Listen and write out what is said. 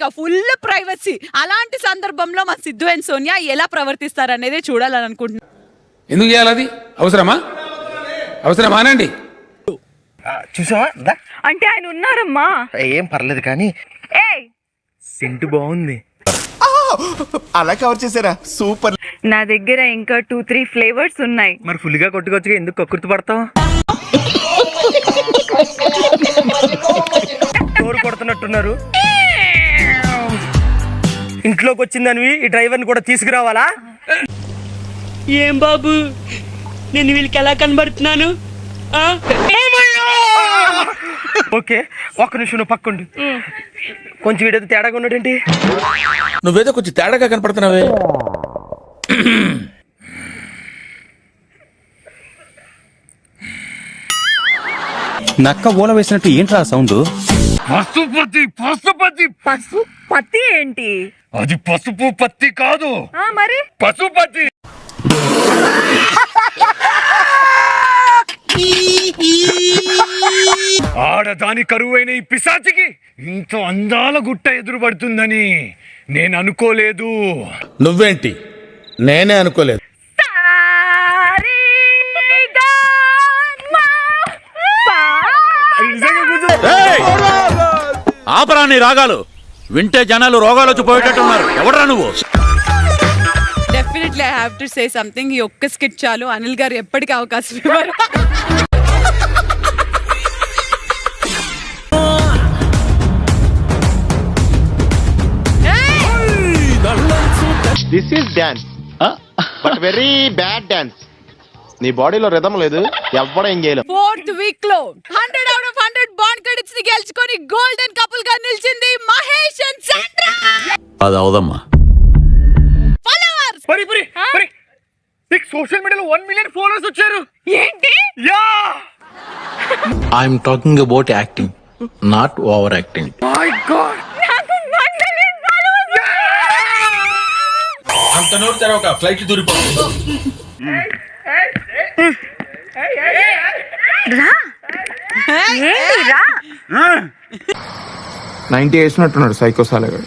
ఇంకా full privacy. అలాంటి సందర్భంలో మా సిద్ధు అండ్ సోనియా ఎలా ప్రవర్తిస్తారు అనేది చూడాలని అనుకుంటున్నాను. ఎందుకు చేయాలి? అది అవసరమా అనండి. చూసావా? అంటే ఆయన ఉన్నారమ్మా. ఏం పర్లేదు కానీ సెంటు బాగుంది. అలా కవర్ చేసారా? సూపర్. నా దగ్గర ఇంకా 2-3 ఫ్లేవర్స్ ఉన్నాయి. మరి ఫుల్ గా కొట్టుకొచ్చుగా ఎందుకు కక్కుర్తి పడతావు? డోర్ కొడుతున్నట్టున్నారు. ఇంట్లోకి వచ్చిందనివి ఈ డ్రైవర్ని కూడా తీసుకురావాలా? ఏం బాబు, నేను వీళ్ళకి ఎలా కనబడుతున్నాను? ఓకే, ఒక్క నిమిషం నువ్వు పక్కండి. కొంచెం వీడేదో తేడాగా ఉన్నాడేంటి? నువ్వేదో కొంచెం తేడాగా కనపడుతున్నావే. నక్క ఓల వేసినట్టు ఏంట్రా సౌండ్? పత్తి ఏంటి? అది పసుపు పత్తి కాదు, మరి పశుపతి. ఆడదాని కరువైన ఈ పిశాచికి ఇంత అందాల గుట్ట ఎదురుపడుతుందని నేను అనుకోలేదు. నువ్వేంటి? నేనే అనుకోలేదు. ఆపరా నీ రాగాలు, వింటే జనాలు రోగాలు వచ్చి పోయేటట్టున్నారు. ఎవడరా నువ్వు? Definitely I have to say something. ఈ ఒక్క స్కిట్ చాలు. అనిల్ గారు ఎప్పటికీ అవకాశం ఇవ్వరు. This is dance, but very bad dance. నీ బాడీలో రిథం లేదు, ఎవ్వడ ఏం చేయలేం. 4th వీక్ లో 100 out of 100 బాండ్ క్రెడిట్స్ ని గెలుచుకొని గోల్డెన్ కపుల్ గా నిలిచింది మహేష్ అండ్ సాండ్రా. అది అవదమ్మా. ఫాలోవర్స్ సోషల్ మీడియాలో 1 million ఫాలోవర్స్ వచ్చారు. ఏంటి? Yeah, I'm talking about acting, not overacting. My God, నాకు 1 million ఫాలోవర్స్. అంత నోరు తెరవక, ఫ్లైట్ దూరిపోతుంది. రా 90 వేసినట్టున్నాడు సైకోసాలగాడు.